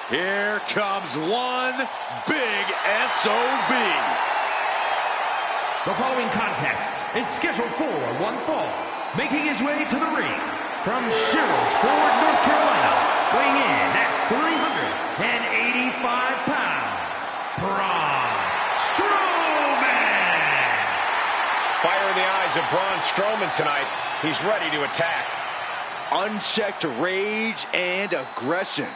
Here comes one big SOB. The following contest is scheduled for one fall. Making his way to the ring from Sherrills-Ford, North Carolina, weighing in at 385 pounds, Braun Strowman. Fire in the eyes of Braun Strowman tonight. He's ready to attack. Unchecked rage and aggression.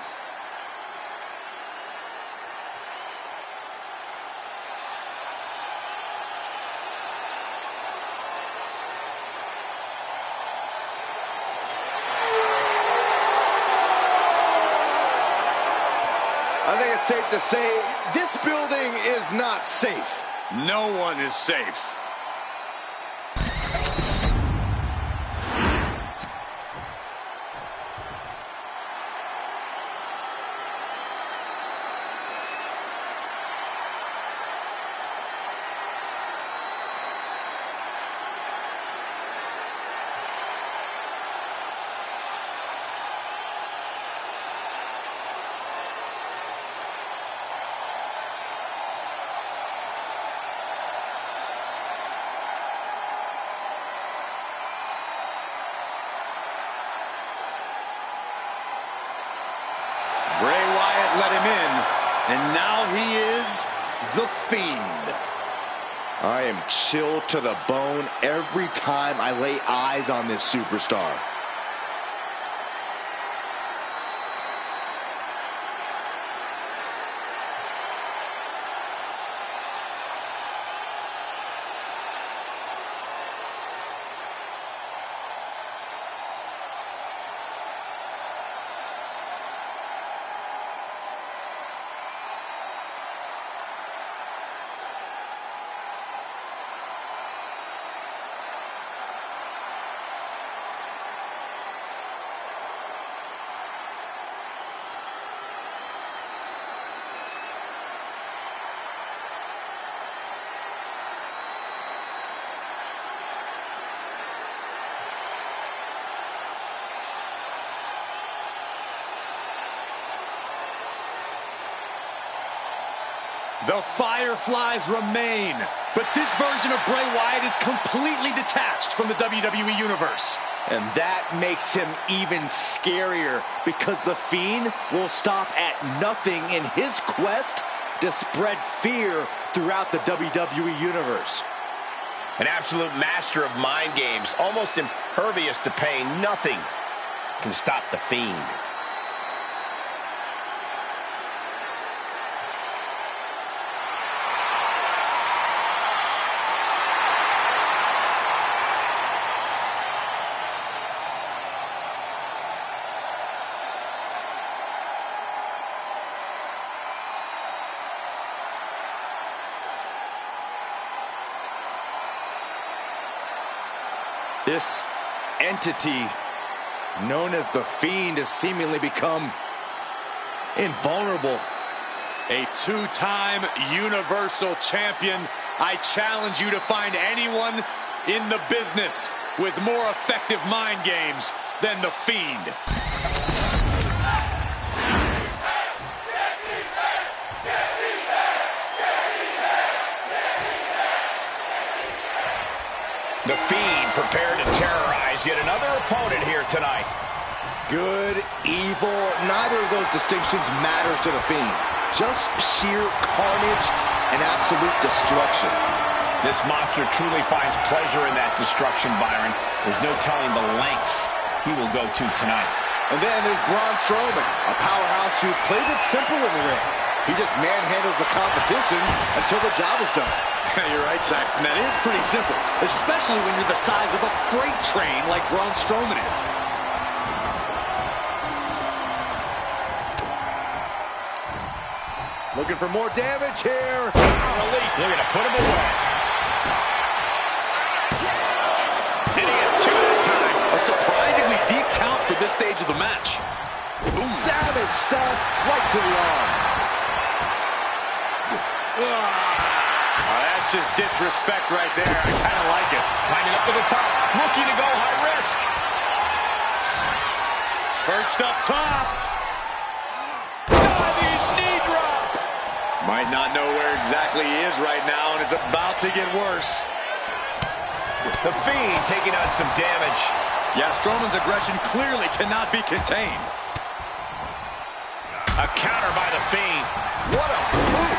I think it's safe to say this building is not safe. No one is safe. Bray Wyatt let him in, and now he is the Fiend. I am chilled to the bone every time I lay eyes on this superstar. The Fireflies remain, but this version of Bray Wyatt is completely detached from the WWE Universe. And that makes him even scarier, because the Fiend will stop at nothing in his quest to spread fear throughout the WWE Universe. An absolute master of mind games, almost impervious to pain. Nothing can stop the Fiend. This entity known as the Fiend has seemingly become invulnerable. A two-time Universal Champion. I challenge you to find anyone in the business with more effective mind games than the Fiend. The Fiend prepared to terrorize yet another opponent here tonight. Good, evil, neither of those distinctions matters to the Fiend. Just sheer carnage and absolute destruction. This monster truly finds pleasure in that destruction, Byron. There's no telling the lengths he will go to tonight. And then there's Braun Strowman, a powerhouse who plays it simple in the ring. He just manhandles the competition until the job is done. You're right, Saxton. That is pretty simple, especially when you're the size of a freight train like Braun Strowman is. Looking for more damage here. Elite looking to put him away. And he gets two at a time. A surprisingly deep count for this stage of the match. Ooh. Savage stomp right to the arm. That's just disrespect right there. I kind of like it. Climbing up to the top. Looking to go high risk. Perched up top. Diving Might not know where exactly he is right now, and it's about to get worse. The Fiend taking on some damage. Yeah, Strowman's aggression clearly cannot be contained. A counter by the Fiend. What a move!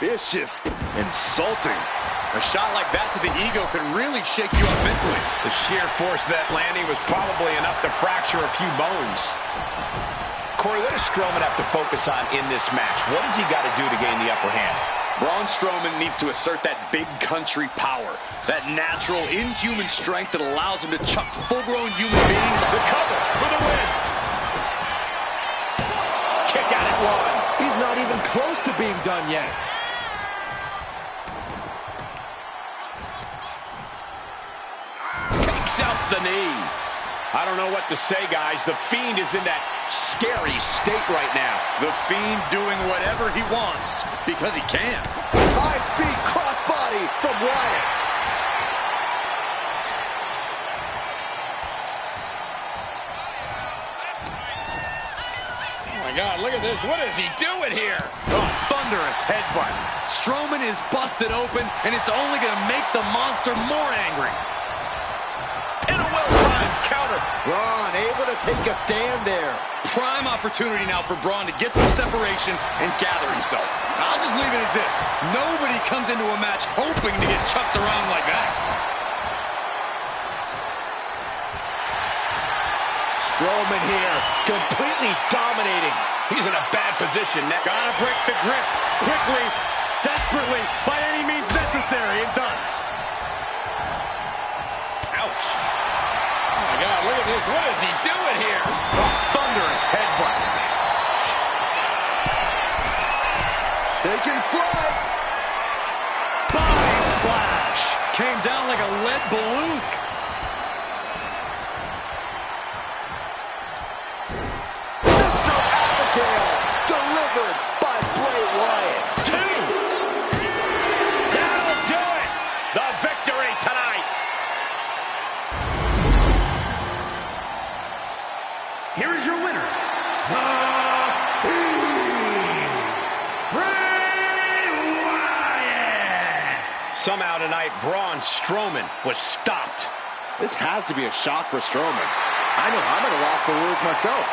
Vicious. Insulting. A shot like that to the ego could really shake you up mentally. The sheer force of that landing was probably enough to fracture a few bones. Corey, what does Strowman have to focus on in this match? What has he got to do to gain the upper hand? Braun Strowman needs to assert that big country power, that natural, inhuman strength that allows him to chuck full-grown human beings. The cover for the win. Kick out at one. He's not even close to being done yet. Takes out the knee. I don't know what to say, guys. The Fiend is in that scary state right now. The Fiend doing whatever he wants because he can. High-speed crossbody from Wyatt. Oh, my God, look at this. What is he doing here? Oh, thunderous headbutt. Strowman is busted open, and it's only going to make the monster more angry. And a well-timed counter. Braun able to take a stand there. Prime opportunity now for Braun to get some separation and gather himself. I'll just leave it at this. Nobody comes into a match hoping to get chucked around like that. Strowman here, completely dominating. He's in a bad position now. Gotta break the grip quickly, desperately, by any means necessary. It does. Ouch. Oh my God, look at this. What is he doing here? Oh, thunderous headbutt. Taking flight. Body splash. Came down like a lead balloon. Sister Abigail delivered by Bray Wyatt. 2. That'll do it. The victory tonight. Here is your winner, the Fiend, Bray Wyatt. Somehow tonight, Braun Strowman was stopped. This has to be a shock for Strowman. I know I'm at a loss for words myself.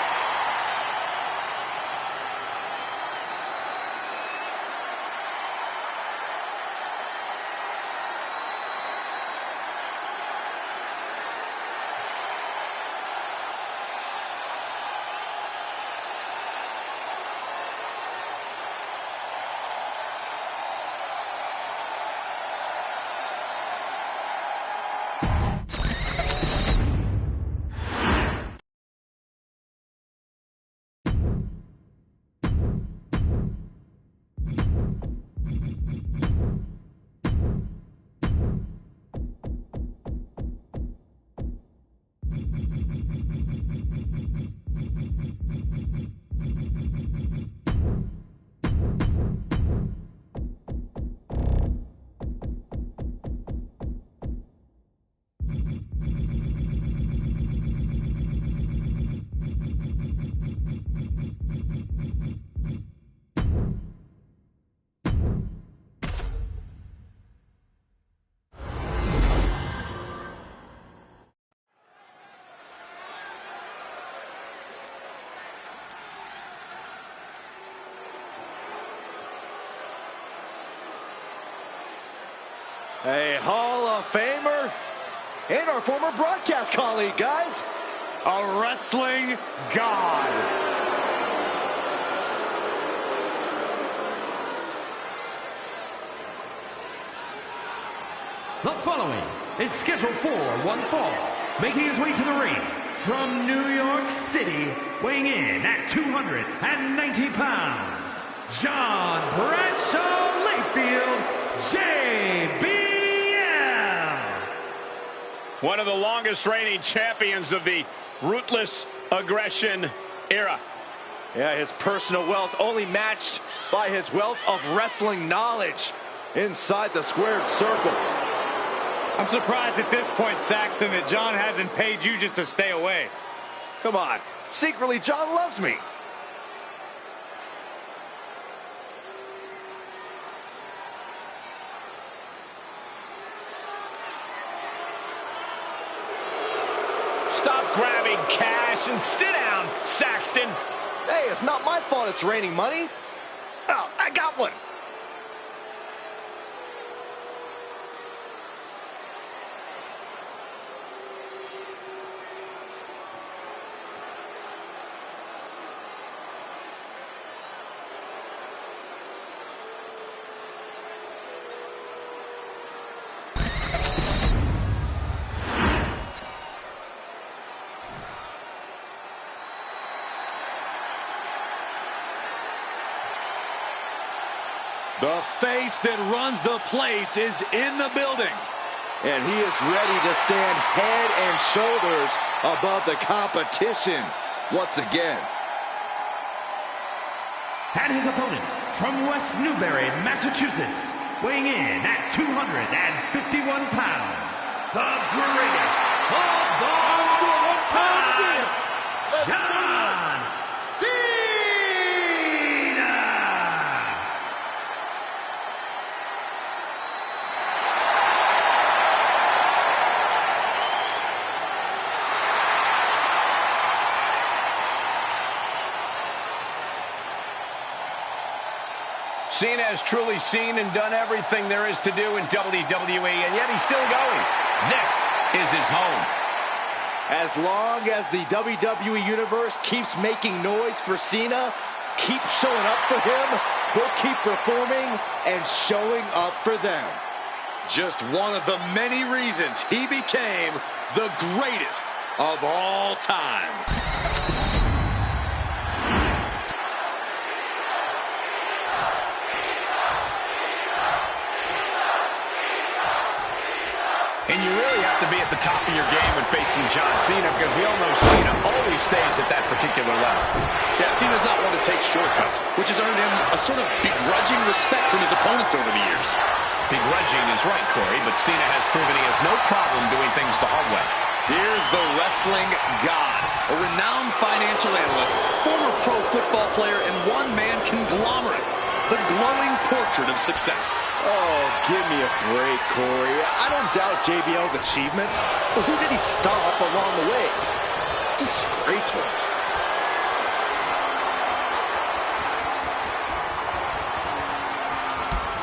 A Hall of Famer and our former broadcast colleague, guys. A wrestling god. The following is scheduled for one fall, making his way to the ring from New York City, weighing in at 290 pounds, John Bradshaw Layfield, JBL. One of the longest reigning champions of the ruthless aggression era. Yeah, his personal wealth only matched by his wealth of wrestling knowledge inside the squared circle. I'm surprised at this point, Saxton, that John hasn't paid you just to stay away. Come on. Secretly, John loves me. Stop grabbing cash and sit down, Saxton. Hey, it's not my fault it's raining money. Oh, I got one. The face that runs the place is in the building. And he is ready to stand head and shoulders above the competition once again. And his opponent from West Newbury, Massachusetts, weighing in at 251 pounds, the greatest of all time, John Cena! Cena has truly seen and done everything there is to do in WWE, and yet he's still going. This is his home. As long as the WWE Universe keeps making noise for Cena, keep showing up for him, he'll keep performing and showing up for them. Just one of the many reasons he became the greatest of all time. And you really have to be at the top of your game when facing John Cena, because we all know Cena always stays at that particular level. Yeah, Cena's not one to take shortcuts, which has earned him a sort of begrudging respect from his opponents over the years. Begrudging is right, Corey, but Cena has proven he has no problem doing things the hard way. Here's the wrestling god, a renowned financial analyst, former pro football player, and one-man conglomerate. The glowing portrait of success. Oh, give me a break, Corey. I don't doubt JBL's achievements, but who did he stop along the way? Disgraceful.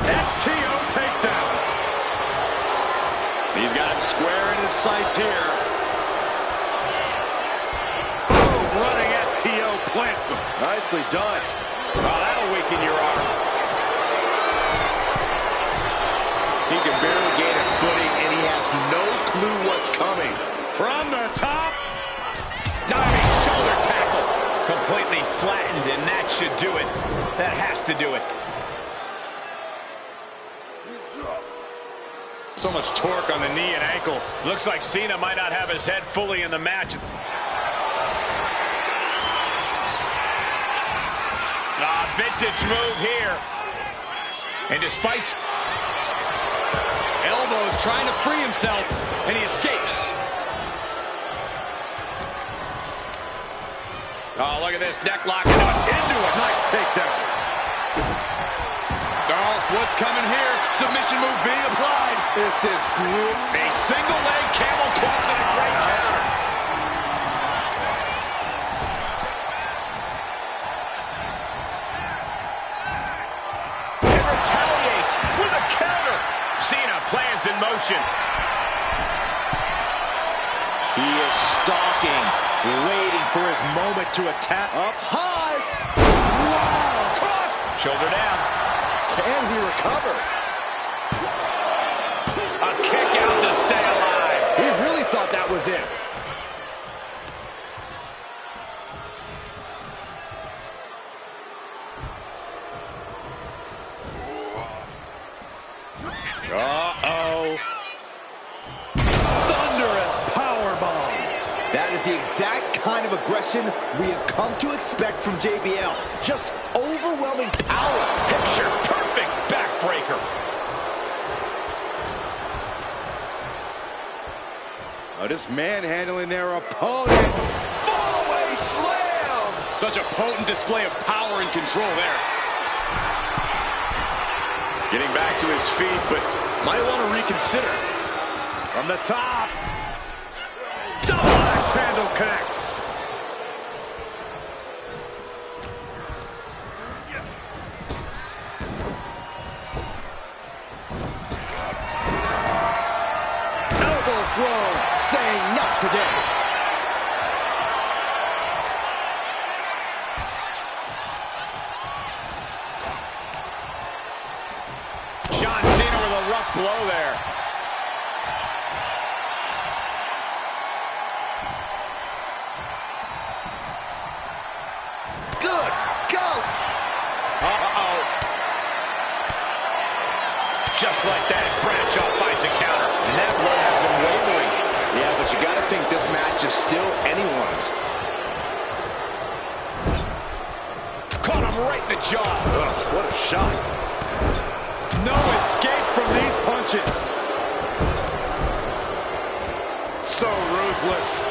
STO takedown. He's got him square in his sights here. Boom, running STO plants him. Nicely done. Oh, that'll weaken your arm. He can barely gain his footing, and he has no clue what's coming. From the top. Diving shoulder tackle. Completely flattened, and that should do it. That has to do it. So much torque on the knee and ankle. Looks like Cena might not have his head fully in the match. Vintage move here. And despite elbows trying to free himself, and he escapes. Oh, look at this. Neck lock into it. Nice takedown. Oh, what's coming here? Submission move being applied. This is brutal. A single leg camel clutch and a great counter. Cena plans in motion. He is stalking, waiting for his moment to attack. Up high. Wow. Kross. Shoulder down. Can he recover? A kick out to stay alive. He really thought that was it. Uh-oh. Thunderous powerbomb. That is the exact kind of aggression we have come to expect from JBL. Just overwhelming power. Picture perfect backbreaker. Oh, just manhandling their opponent. Fallaway slam! Such a potent display of power and control there. Getting back to his feet, but might want to reconsider. From the top. Double axe handle connects. Elbow thrown, saying not today. John Cena with a rough blow there. Good, go! Uh-oh. Just like that, Bradshaw finds a counter. And that blow has him wavering. Yeah, but you gotta think this match is still anyone's. Caught him right in the jaw. Ugh, what a shot. No escape from these punches. So ruthless.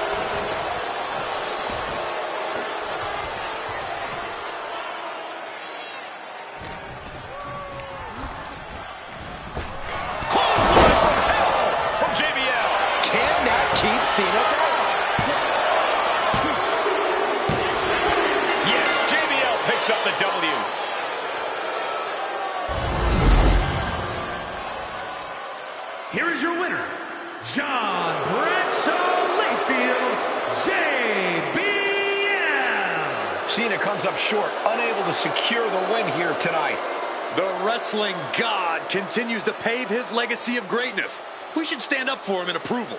From JBL. Can that keep Cena down? Yes, JBL picks up the W. Here is your winner, John Bradshaw Layfield, JBL. Cena comes up short, unable to secure the win here tonight. The wrestling god continues to pave his legacy of greatness. We should stand up for him in approval.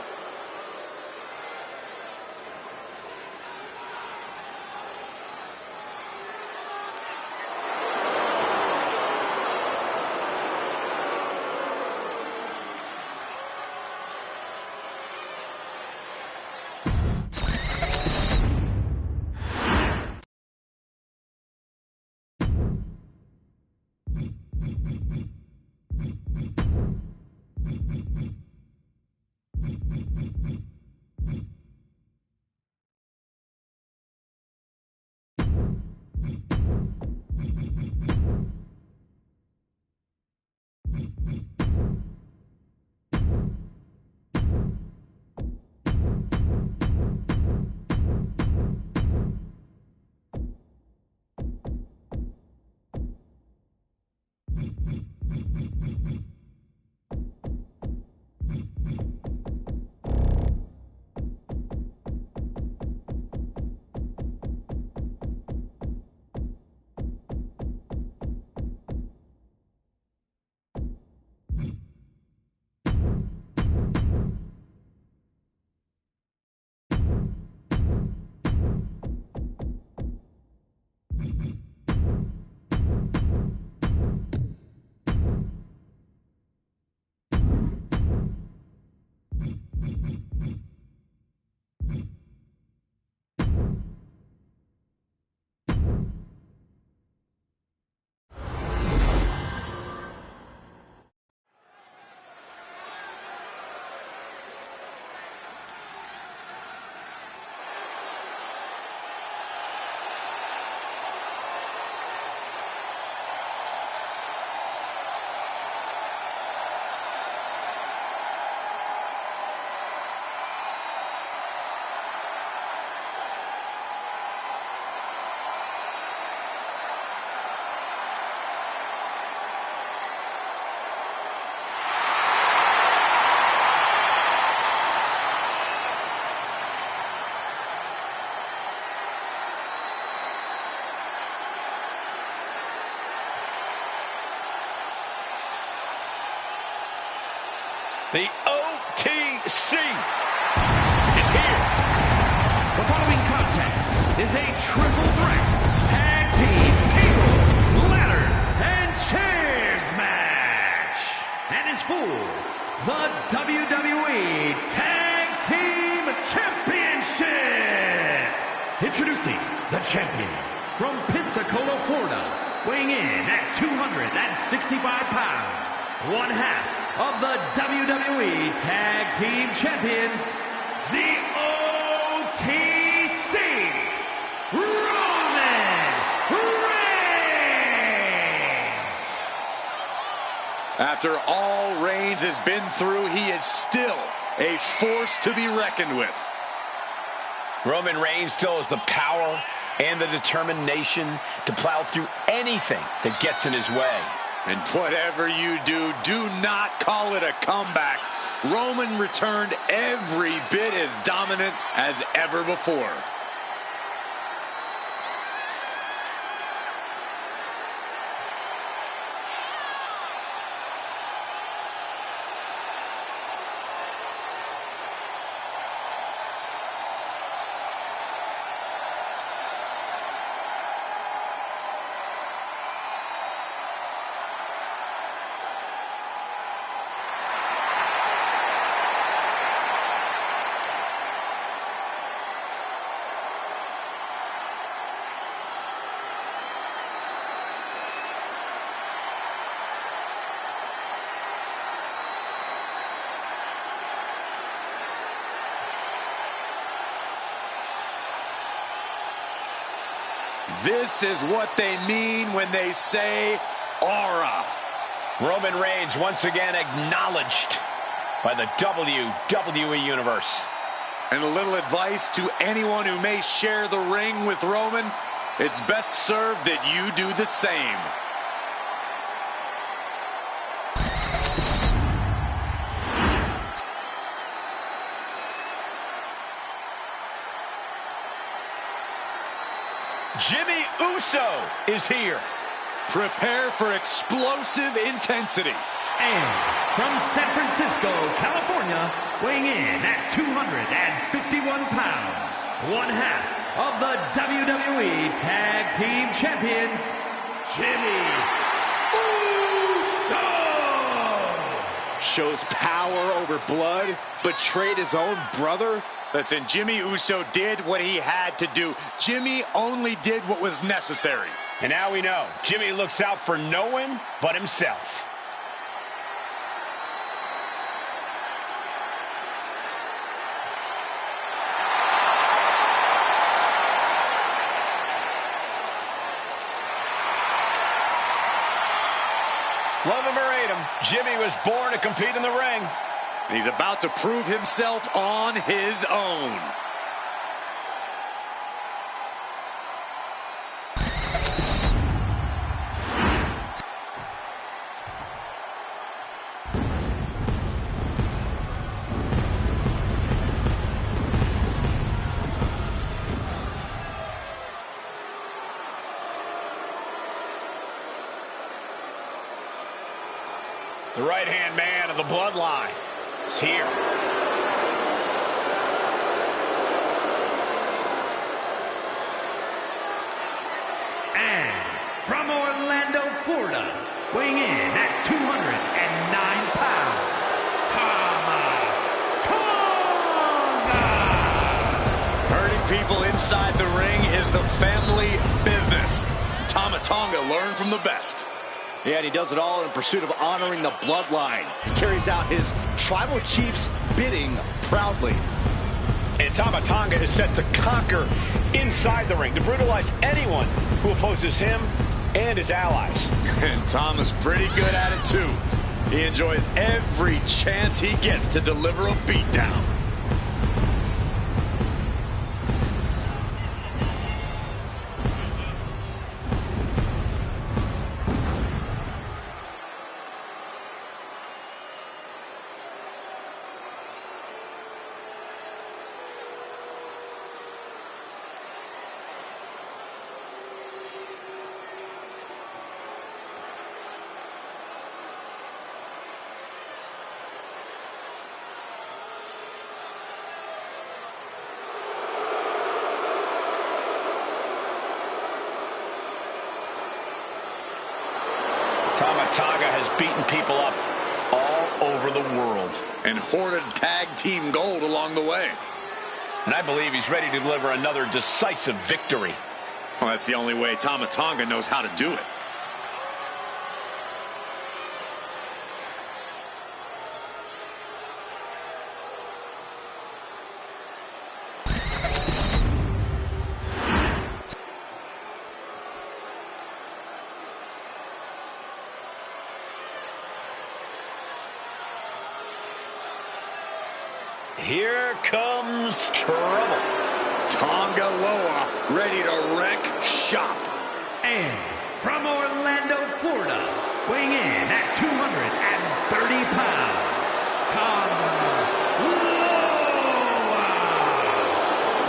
The OTC is here. The following contest is a triple threat tag team tables, ladders, and chairs match, and is for the WWE Tag Team Championship. Introducing the champion from Pensacola, Florida, weighing in at 265 pounds, one half of the WWE Tag Team Champions, the OTC, Roman Reigns! After all Reigns has been through, he is still a force to be reckoned with. Roman Reigns still has the power and the determination to plow through anything that gets in his way. And whatever you do, do not call it a comeback. Roman returned every bit as dominant as ever before. This is what they mean when they say aura. Roman Reigns once again acknowledged by the WWE Universe. And a little advice to anyone who may share the ring with Roman, it's best served that you do the same. Jimmy Uso is here. Prepare for explosive intensity. And from San Francisco, California, weighing in at 251 pounds, one half of the WWE Tag Team Champions, Jimmy Uso! Shows power over blood, betrayed his own brother. Listen, Jimmy Uso did what he had to do. Jimmy only did what was necessary. And now we know, Jimmy looks out for no one but himself. Love him or hate him, Jimmy was born to compete in the ring. He's about to prove himself on his own. The right-hand man of the bloodline is here. And from Orlando, Florida, weighing in at 209 pounds, Tama Tonga! Hurting people inside the ring is the family business. Tama Tonga learned from the best. Yeah, and he does it all in pursuit of honoring the bloodline. He carries out his tribal chief's bidding proudly. And Tama Tonga is set to conquer inside the ring, to brutalize anyone who opposes him and his allies. And Tama's pretty good at it, too. He enjoys every chance he gets to deliver a beatdown. Tama Tonga has beaten people up all over the world. And hoarded tag team gold along the way. And I believe he's ready to deliver another decisive victory. Well, that's the only way Tama Tonga knows how to do it. here comes trouble. Tonga Loa ready to wreck shop. And from Orlando, Florida, weighing in at 230 pounds, Tonga Loa.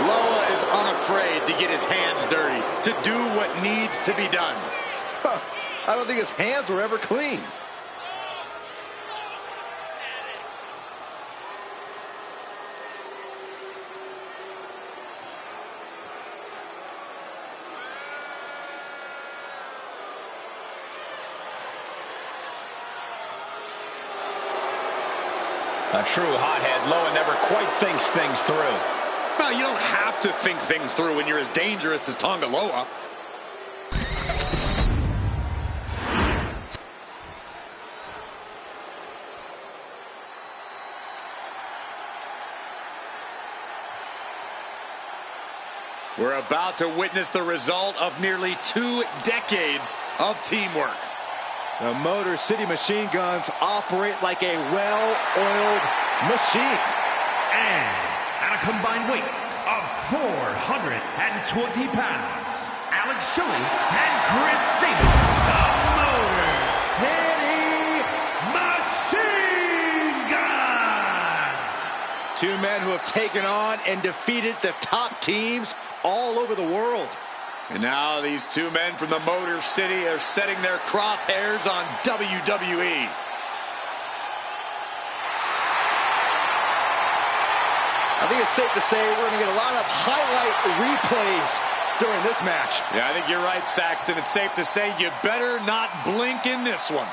Loa is unafraid to get his hands dirty, to do what needs to be done. Huh. I don't think his hands were ever clean. A true hothead. Loa never quite thinks things through. No, you don't have to think things through when you're as dangerous as Tonga Loa. We're about to witness the result of nearly 2 decades of teamwork. The Motor City Machine Guns operate like a well-oiled machine. And at a combined weight of 420 pounds, Alex Shelley and Chris Sabin, the Motor City Machine Guns. 2 men who have taken on and defeated the top teams all over the world. And now these 2 men from the Motor City are setting their crosshairs on WWE. I think it's safe to say we're going to get a lot of highlight replays during this match. Yeah, I think you're right, Saxton. It's safe to say you better not blink in this one.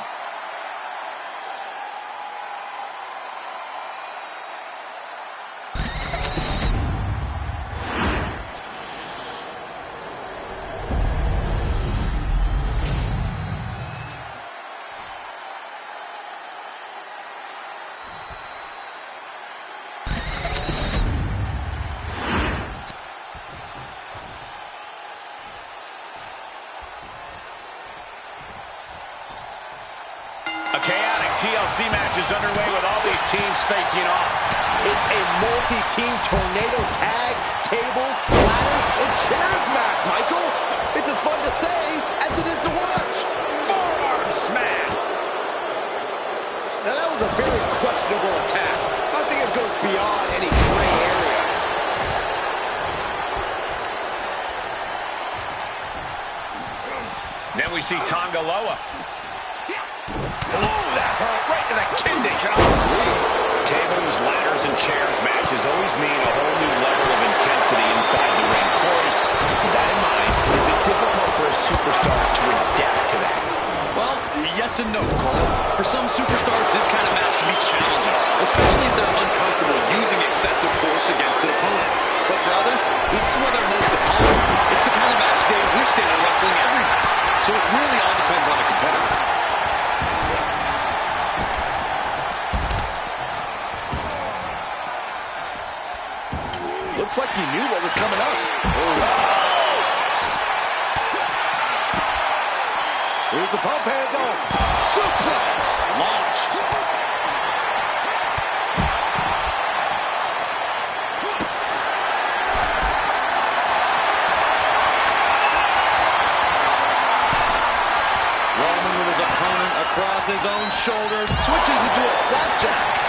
A chaotic TLC match is underway with all these teams facing off. It's a multi-team tornado tag, tables, ladders, and chairs match, Michael. It's as fun to say as it is to watch. Forearm smash. Now that was a very questionable attack. I think it goes beyond any gray area. Then we see Tonga Loa. Oh, that hurt right to the kidney. Tables, ladders, and chairs matches always mean a whole new level of intensity inside the ring. Corey, with that in mind, is it difficult for a superstar to adapt to that? Well, yes and no, Cole. For some superstars, this kind of match can be challenging, especially if they're uncomfortable using excessive force against an opponent. But for others, this is where they're most appalled. It's the kind of match they wish they were wrestling every night. So it really all depends on the competitor. Looks like he knew what was coming up. Here's the pump handle. Suplex. Launched. Roman with his opponent across his own shoulder. Switches into a flapjack.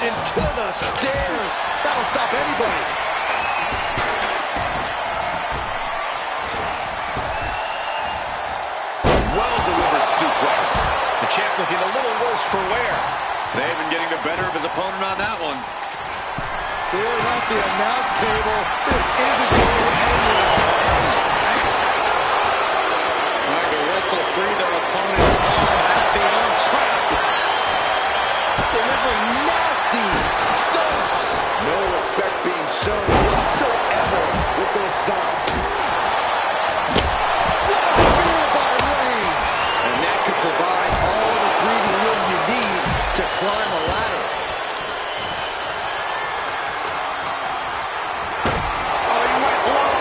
Into the stairs. That'll stop anybody. Well-delivered suplex. The champ looking a little worse for wear. Sabin getting the better of his opponent on that one. Clearing up the announce table. This isn't going anywhere. Trying to wrestle free their opponent's arm at the arm trap. Delivering nasty stomps. No respect being shown whatsoever with those stomps. What a spear by Reigns. And that could provide all the breathing room you need to climb a ladder. Oh, he went low.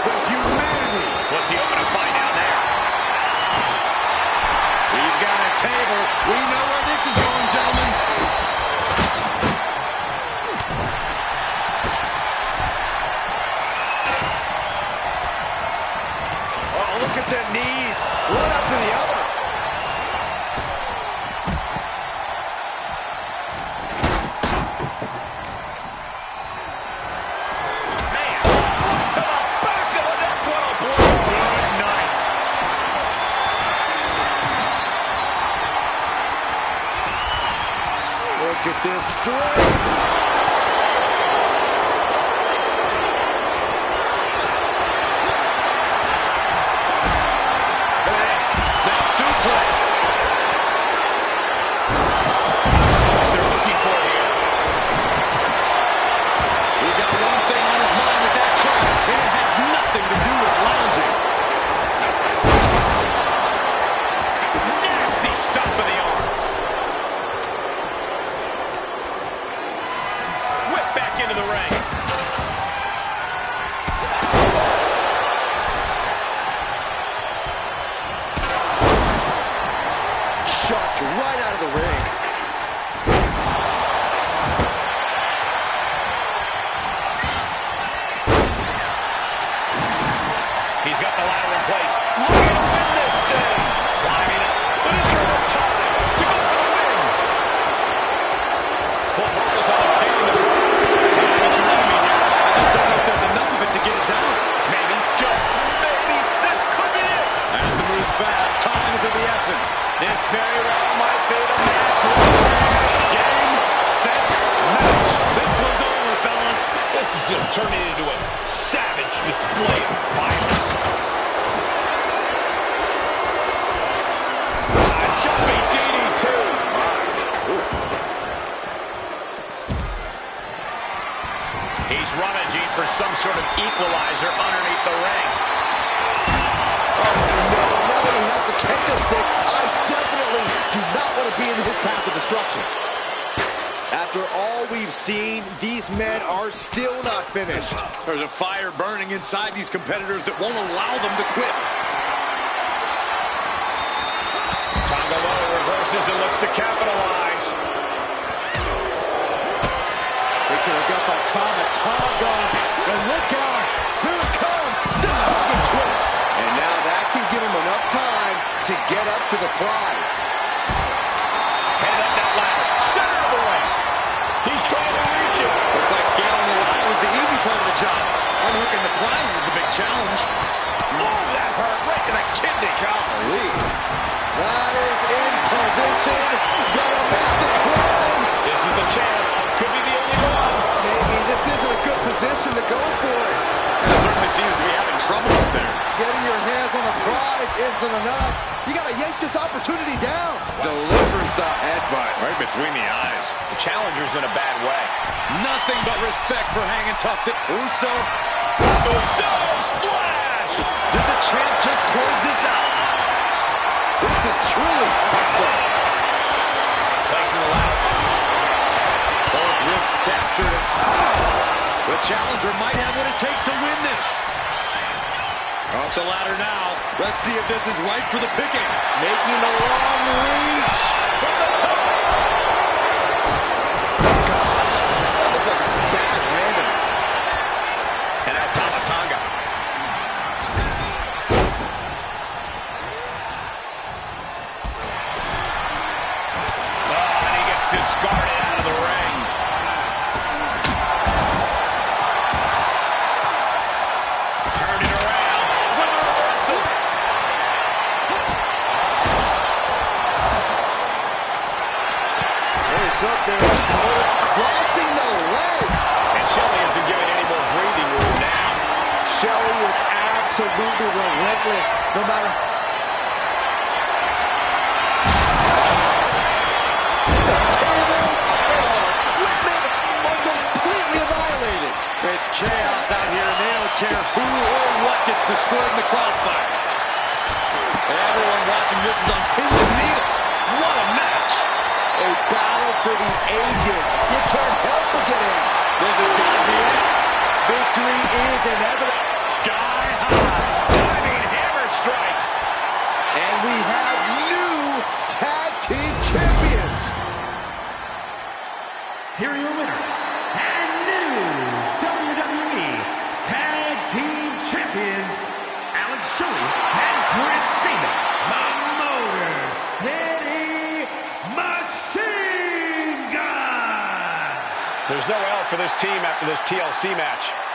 The humanity. What's he hoping to find out there? He's got a table. We know where this is going, gentlemen. Oh, look at the knees. One after the other. Man, to the back of the neck. What a blow. Good night. Look at this strength. Snap suplex. What they're looking for here. He's got one thing on his mind with that choke, and it has nothing to do with lounging. Nasty stomp of the arm. Whip back into the ring. Shoved right out of the ring. He's got the ladder in place. Looking to win this thing. Climbing up. But is there enough time to go for the win? Full focus on obtaining the win. Tell me what you want me here. I just don't know if there's enough of it to get it down. Maybe, just maybe, this could be it. I have to move fast. Time is of the essence. This very well might be the match. Game, set, match. This one's over, fellas. This is just turning into a savage display of violence. Jumping DDT. He's rummaging for some sort of equalizer underneath the ring. Now that he has the kendo stick, I definitely do not want to be in his path of destruction. After all we've seen, these men are still not finished. There's a fire burning inside these competitors that won't allow them to quit. Tonga reverses and looks to capitalize. They could have got that Tonga. And look out! Here it comes! The Tonga twist! And now that can give him enough time to get up to the prize. Headed up that ladder. Center of the ring. He's trying to reach it. Looks like scaling the ladder was the easy part of the job. Unhooking the prize is the big challenge. Oh, that hurt right to the kidney. Golly. Ladders in position. Got a man to climb. This is the chance. Could be the only one. Maybe this isn't a good position to go for it. It certainly seems to be having trouble up there. Getting your hands on the prize isn't enough. You got to yank this opportunity down. Delivers the headbutt right between the eyes. The challenger's in a bad way. Nothing but respect for hanging tough to Uso. Uso splash. Did the champ just close this out? This is truly awesome. Placing the ladder. Both wrists captured. The challenger might have what it takes to win this. Off the ladder now. Let's see if this is right for the picking. Making the long reach. From the top. Gosh, that looked like a bad landing. And a Tonga. Oh, and he gets discarded out of the ring. Turn it around with a reversal. absolutely relentless, no matter... It's chaos out here, and they don't care who or what gets destroyed in the crossfire. Everyone watching this is on pins and needles. What a match! A battle for the ages. You can't help but get amped. This has got to be it. Victory is inevitable. Sky high. Diving hammer strike. And we have new tag team champions. Here are your winners and new WWE Tag Team Champions, Alex Shelley and Chris Cena, the Motor City Machine Guns. There's no L for this team after this TLC match.